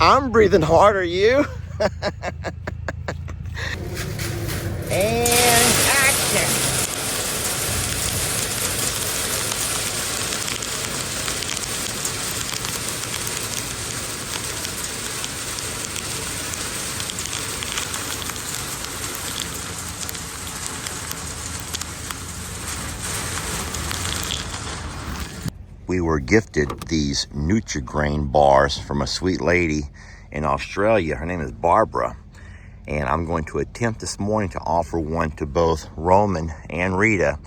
I'm breathing hard, are you? And action. We were gifted these Nutri-Grain bars from a sweet lady in Australia. Her name is Barbara. And I'm going to attempt this morning to offer one to both Roman and Rita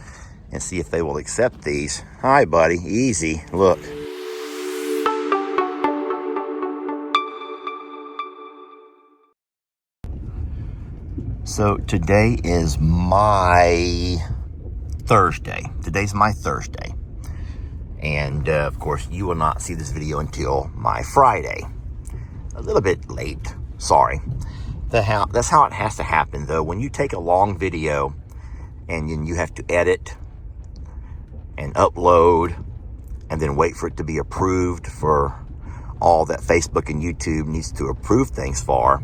and see if they will accept these. Hi, buddy. Easy. Look. So today is my Thursday. Today's my Thursday. And of course, you will not see this video until my Friday. A little bit late. Sorry. That's how it has to happen, though. When you take a long video and then you have to edit and upload and then wait for it to be approved for all that Facebook and YouTube needs to approve things for,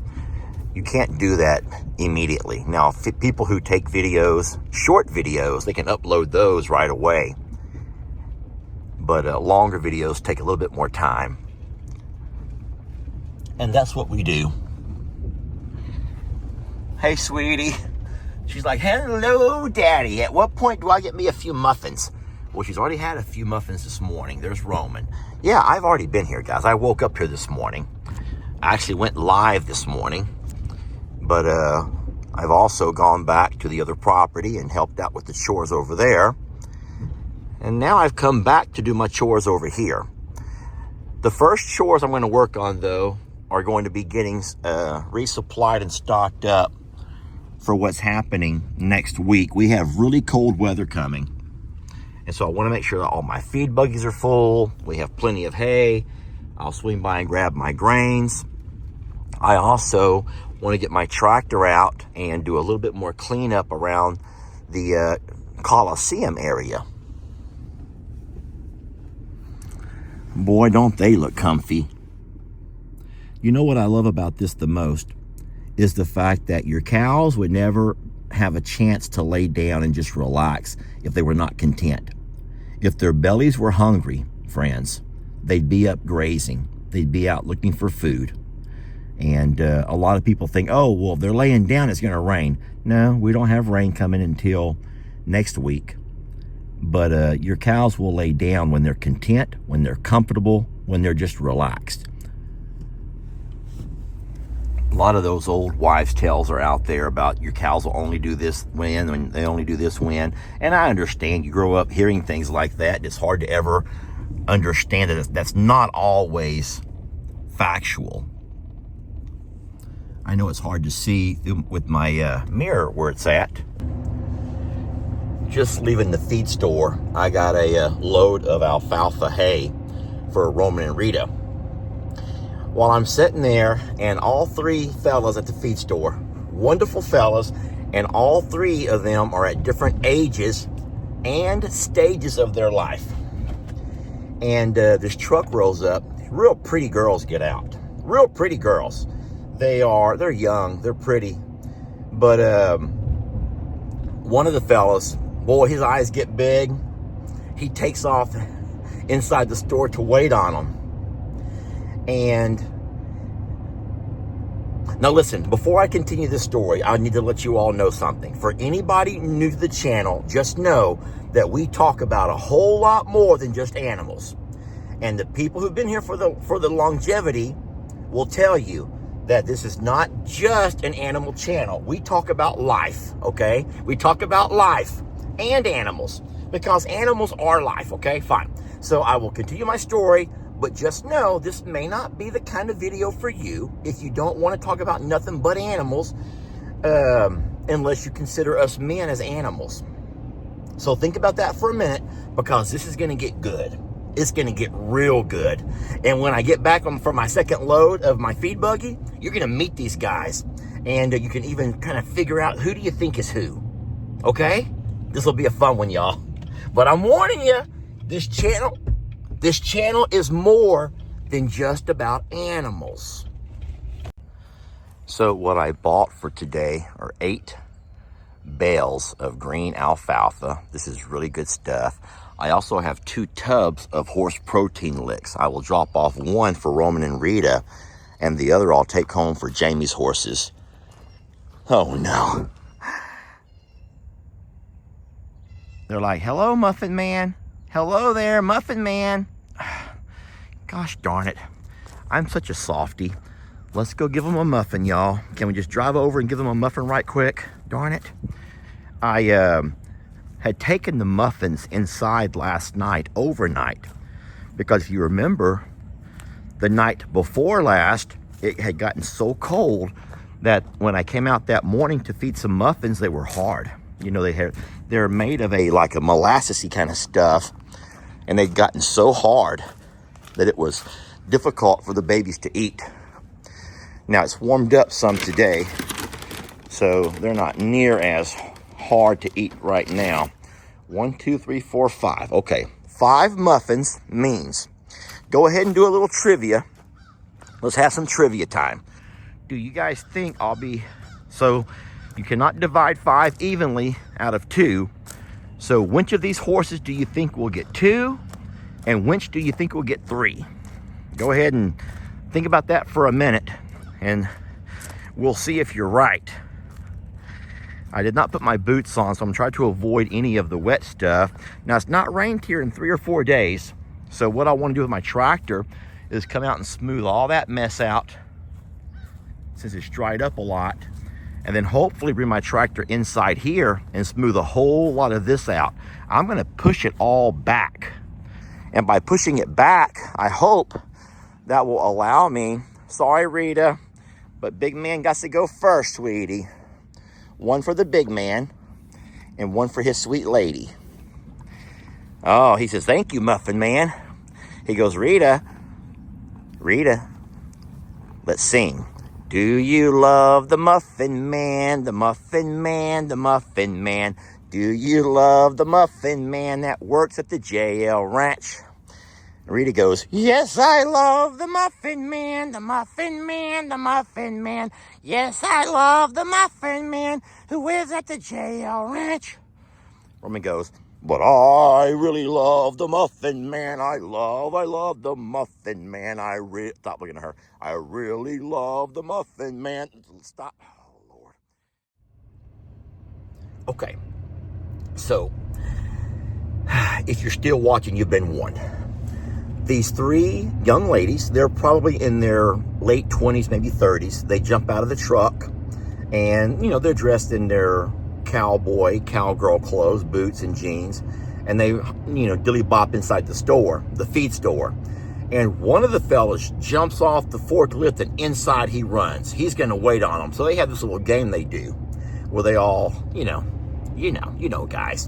you can't do that immediately. Now, people who take videos, short videos, they can upload those right away. But longer videos take a little bit more time. And that's what we do. Hey, sweetie. She's like, hello, daddy. At what point do I get me a few muffins? Well, she's already had a few muffins this morning. There's Roman. Yeah, I've already been here, guys. I woke up here this morning. I actually went live this morning. But I've also gone back to the other property and helped out with the chores over there. And now I've come back to do my chores over here. The first chores I'm going to work on, though, are going to be getting resupplied and stocked up for what's happening next week. We have really cold weather coming. And so I want to make sure that all my feed buggies are full. We have plenty of hay. I'll swing by and grab my grains. I also want to get my tractor out and do a little bit more cleanup around the Coliseum area. Boy, don't they look comfy. You know what I love about this the most is the fact that your cows would never have a chance to lay down and just relax if they were not content. If their bellies were hungry, friends, they'd be up grazing. They'd be out looking for food. And a lot of people think, oh, well, if they're laying down, it's going to rain. No, we don't have rain coming until next week. But your cows will lay down when they're content, when they're comfortable, when they're just relaxed. A lot of those old wives' tales are out there about your cows will only do this when they only do this when. And I understand you grow up hearing things like that. It's hard to ever understand that that's not always factual. I know it's hard to see with my mirror where it's at. Just leaving the feed store, I got a load of alfalfa hay for Roman and Rita. While I'm sitting there, and all three fellas at the feed store, wonderful fellas, and all three of them are at different ages and stages of their life. And this truck rolls up. Real pretty girls get out. Real pretty girls. They're young, they're pretty. But one of the fellas, boy, his eyes get big. He takes off inside the store to wait on them. And now listen, before I continue this story, I need to let you all know something. For anybody new to the channel, just know that we talk about a whole lot more than just animals. And the people who've been here for the longevity will tell you that this is not just an animal channel. We talk about life, okay? We talk about life and animals because animals are life, okay? Fine. So I will continue my story, but just know this may not be the kind of video for you if you don't want to talk about nothing but animals, unless you consider us men as animals. So think about that for a minute because this is going to get good. It's going to get real good. And when I get back for my second load of my feed buggy, you're going to meet these guys. And you can even kind of figure out who do you think is who. Okay? This will be a fun one, y'all. But I'm warning you, this channel is more than just about animals. So what I bought for today are 8 bales of green alfalfa. This is really good stuff. I also have 2 tubs of horse protein licks. I will drop off one for Roman and Rita, and the other I'll take home for Jamie's horses. Oh no. They're like, hello, Muffin Man. Hello there, Muffin Man. Gosh darn it. I'm such a softie. Let's go give them a muffin, y'all. Can we just drive over and give them a muffin right quick? Darn it. I had taken the muffins inside last night, overnight. Because if you remember, the night before last, it had gotten so cold that when I came out that morning to feed some muffins, they were hard. You know, they're made of like a molassesy kind of stuff. And they'd gotten so hard that it was difficult for the babies to eat. Now it's warmed up some today, so they're not near as hard to eat right now. 1, 2, 3, 4, 5. Okay, 5 muffins means, go ahead and do a little trivia. Let's have some trivia time. Do you guys think so you cannot divide 5 evenly out of 2. So which of these horses do you think will get 2? And which do you think will get 3? Go ahead and think about that for a minute, and we'll see if you're right. I did not put my boots on, so I'm trying to avoid any of the wet stuff. Now, it's not rained here in 3 or 4 days, so what I want to do with my tractor is come out and smooth all that mess out, since it's dried up a lot, and then hopefully bring my tractor inside here and smooth a whole lot of this out. I'm going to push it all back. And by pushing it back, I hope that will allow me, sorry Rita, but big man got to go first, sweetie. One for the big man and one for his sweet lady. Oh, he says, thank you, Muffin Man. He goes, Rita, let's sing. Do you love the Muffin Man, the Muffin Man, the Muffin Man? Do you love the Muffin Man that works at the JL Ranch? Rita goes, yes, I love the Muffin Man, the Muffin Man, the Muffin Man. Yes, I love the Muffin Man who lives at the JL Ranch. Roman goes, but I really love the Muffin Man. I love the Muffin Man. Stop looking at her. I really love the Muffin Man. Stop. Oh, Lord. Okay. So, if you're still watching, you've been warned. These 3 young ladies, they're probably in their late 20s, maybe 30s. They jump out of the truck and, you know, they're dressed in their cowgirl clothes, boots and jeans. And they, you know, dilly bop inside the store, the feed store. And one of the fellas jumps off the forklift and inside he runs. He's going to wait on them. So they have this little game they do where they all, you know, guys.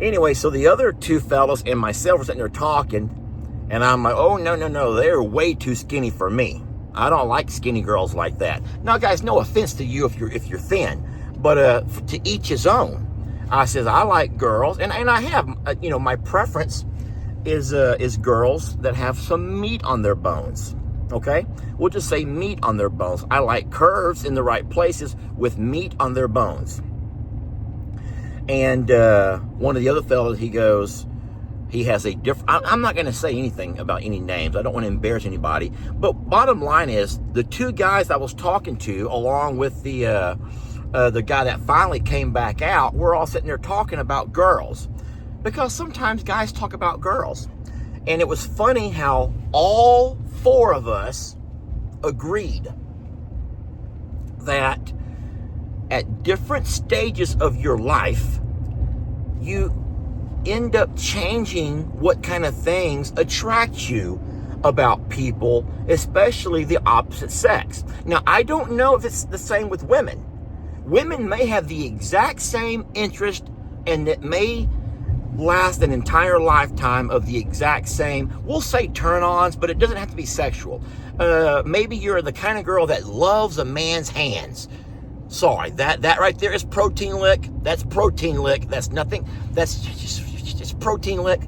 Anyway, so the other 2 fellas and myself are sitting there talking. And I'm like, oh, no, they're way too skinny for me. I don't like skinny girls like that. Now, guys, no offense to you if you're thin, but to each his own. I says, I like girls, and I have, you know, my preference is girls that have some meat on their bones, okay? We'll just say meat on their bones. I like curves in the right places with meat on their bones. And one of the other fellas, he goes, he has a different, I'm not going to say anything about any names. I don't want to embarrass anybody. But bottom line is, the 2 guys I was talking to, along with the guy that finally came back out, we're all sitting there talking about girls. Because sometimes guys talk about girls. And it was funny how all 4 of us agreed that at different stages of your life, you end up changing what kind of things attract you about people, especially the opposite sex. Now, I don't know if it's the same with women. Women may have the exact same interest, and it may last an entire lifetime of the exact same, we'll say turn-ons, but it doesn't have to be sexual. Maybe you're the kind of girl that loves a man's hands. Sorry, that right there is protein lick. That's protein lick. That's nothing. That's just protein lick.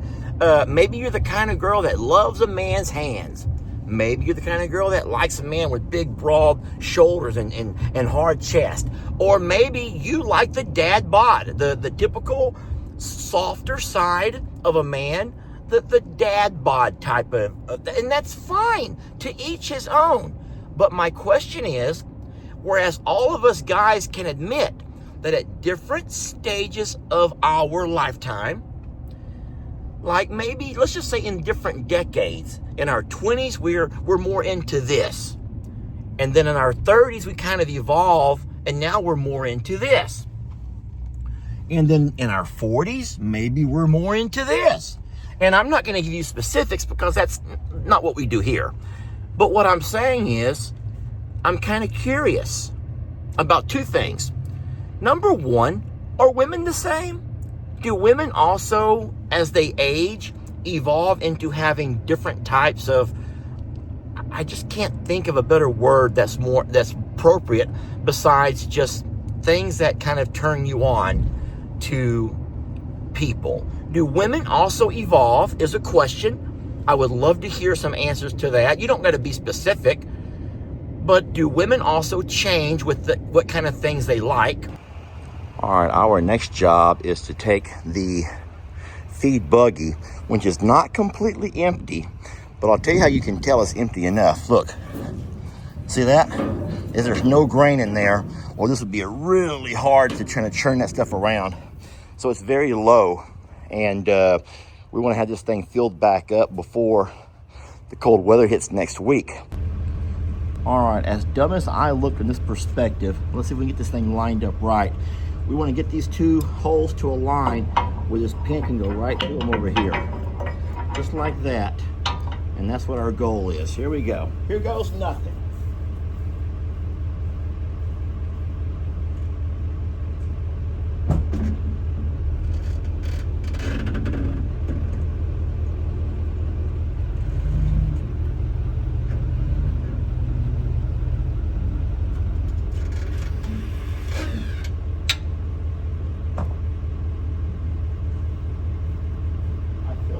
Maybe you're the kind of girl that loves a man's hands. Maybe you're the kind of girl that likes a man with big, broad shoulders and hard chest. Or maybe you like the dad bod, the typical softer side of a man, the dad bod type of, and that's fine, to each his own. But my question is, whereas all of us guys can admit that at different stages of our lifetime, like maybe, let's just say in different decades, in our 20s, we're more into this. And then in our 30s, we kind of evolve, and now we're more into this. And then in our 40s, maybe we're more into this. And I'm not going to give you specifics because that's not what we do here. But what I'm saying is, I'm kind of curious about two things. Number one, are women the same? Do women also, as they age, evolve into having different types of, I just can't think of a better word that's appropriate besides just things that kind of turn you on to people. Do women also evolve is a question. I would love to hear some answers to that. You don't got to be specific, but do women also change with what kind of things they like? All right, our next job is to take the feed buggy, which is not completely empty, but I'll tell you how you can tell it's empty enough. Look, see that? There's no grain in there, or this would be really hard to try to churn that stuff around. So it's very low, and we want to have this thing filled back up before the cold weather hits next week. All right, as dumb as I look from this perspective, let's see if we can get this thing lined up right. We want to get these two holes to align where this pin can go right through them over here. Just like that. And that's what our goal is. Here we go. Here goes nothing.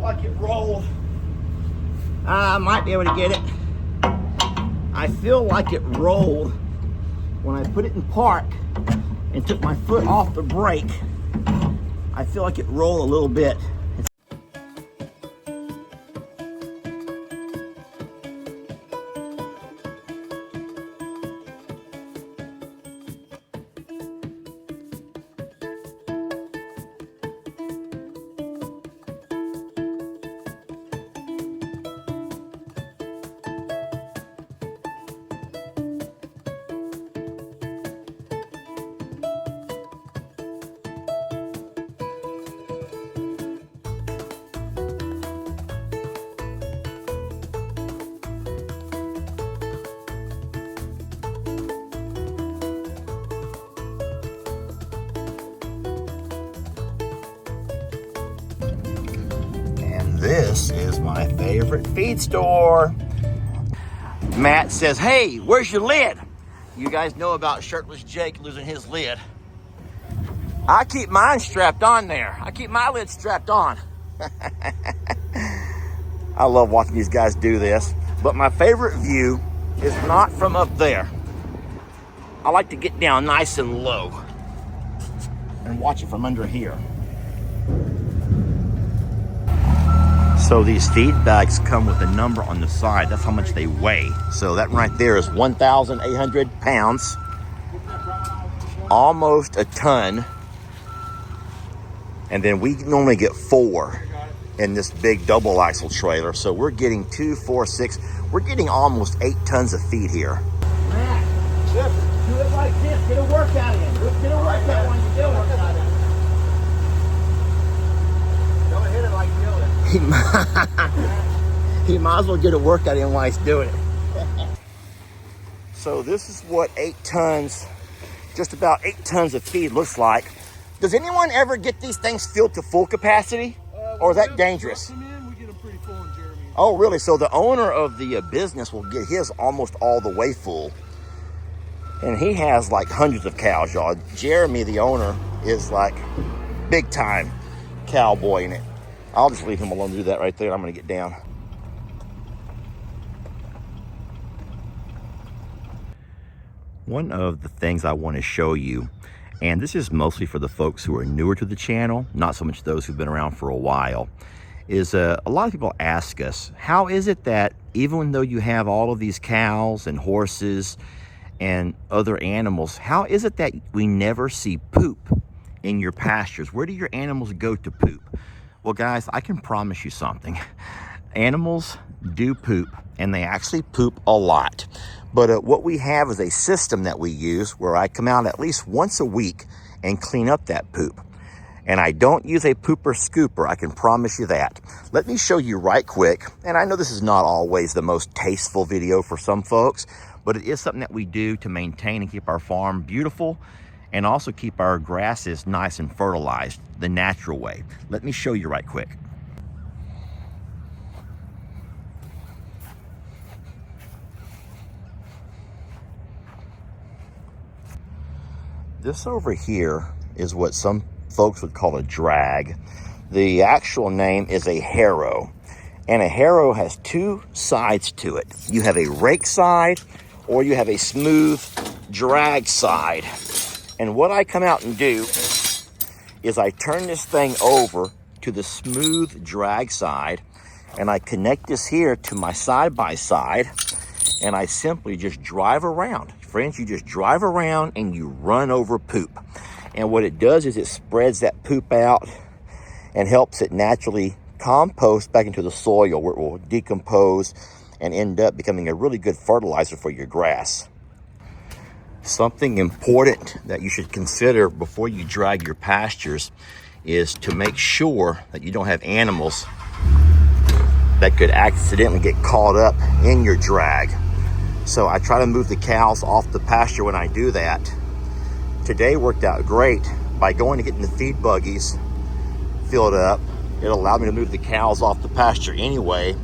Like it rolled. I might be able to get it. I feel like it rolled when I put it in park and took my foot off the brake. I feel like it rolled a little bit. This is my favorite feed store. Matt says, hey, where's your lid? You guys know about shirtless Jake losing his lid. I keep mine strapped on there. I keep my lid strapped on. I love watching these guys do this. But my favorite view is not from up there. I like to get down nice and low and watch it from under here. So these feed bags come with a number on the side. That's how much they weigh. So that right there is 1,800 pounds, almost a ton. And then we normally get 4 in this big double axle trailer. So we're getting 2, 4, 6. We're getting almost 8 tons of feed here. Matt, do it like this. Get a workout in. Get a workout when you do it. Don't hit it like you do it. He might as well get a workout in while he's doing it. So this is what 8 tons, just about 8 tons of feed looks like. Does anyone ever get these things filled to full capacity? Or is that dangerous? We get them pretty full in Jeremy. Oh, really? So the owner of the business will get his almost all the way full. And he has like hundreds of cows, y'all. Jeremy, the owner, is like big time cowboy in it. I'll just leave him alone to do that right there. I'm going to get down. One of the things I want to show you, and this is mostly for the folks who are newer to the channel, not so much those who've been around for a while, is a lot of people ask us, how is it that even though you have all of these cows and horses and other animals, how is it that we never see poop in your pastures? Where do your animals go to poop? Well, guys, I can promise you something. Animals do poop, and they actually poop a lot. But what we have is a system that we use where I come out at least once a week and clean up that poop. And I don't use a pooper scooper, I can promise you that. Let me show you right quick, and I know this is not always the most tasteful video for some folks, but it is something that we do to maintain and keep our farm beautiful and also keep our grasses nice and fertilized the natural way. Let me show you right quick. This over here is what some folks would call a drag. The actual name is a harrow. And a harrow has two sides to it. You have a rake side or you have a smooth drag side. And what I come out and do is I turn this thing over to the smooth drag side and I connect this here to my side-by-side and I simply just drive around. Friends, you just drive around and you run over poop. And what it does is it spreads that poop out and helps it naturally compost back into the soil where it will decompose and end up becoming a really good fertilizer for your grass. Something important that you should consider before you drag your pastures is to make sure that you don't have animals that could accidentally get caught up in your drag. So I try to move the cows off the pasture when I do that. Today worked out great. By going and getting the feed buggies filled up, it allowed me to move the cows off the pasture anyway.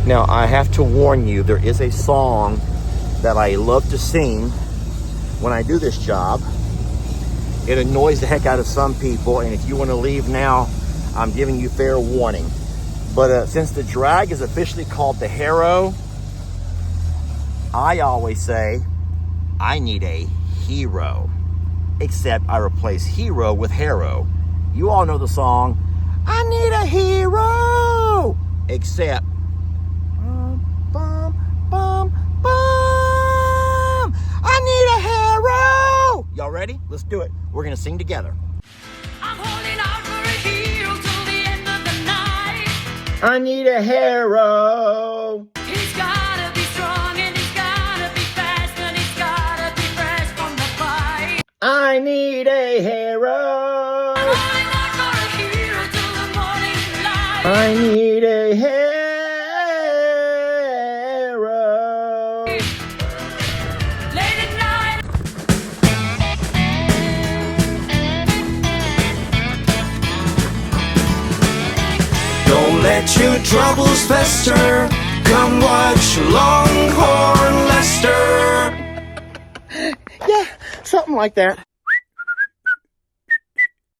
Now I have to warn you, there is a song that I love to sing when I do this job. It annoys the heck out of some people, and if you want to leave now, I'm giving you fair warning. But since the drag is officially called the harrow, I always say, I need a hero. Except I replace hero with harrow. You all know the song, I need a hero. Except, bum, bum, bum, bum. I need a hero. Y'all ready? Let's do it. We're gonna sing together. I'm holding out for a hero till the end of the night. I need a hero. He's gotta be strong and he's gotta be fast and he's gotta be fresh from the fight. I need a hero. I'm holding out for a hero till the morning light. I need a hero. Late at night. Don't let your troubles fester. Come watch Longhorn Lester. Yeah, something like that.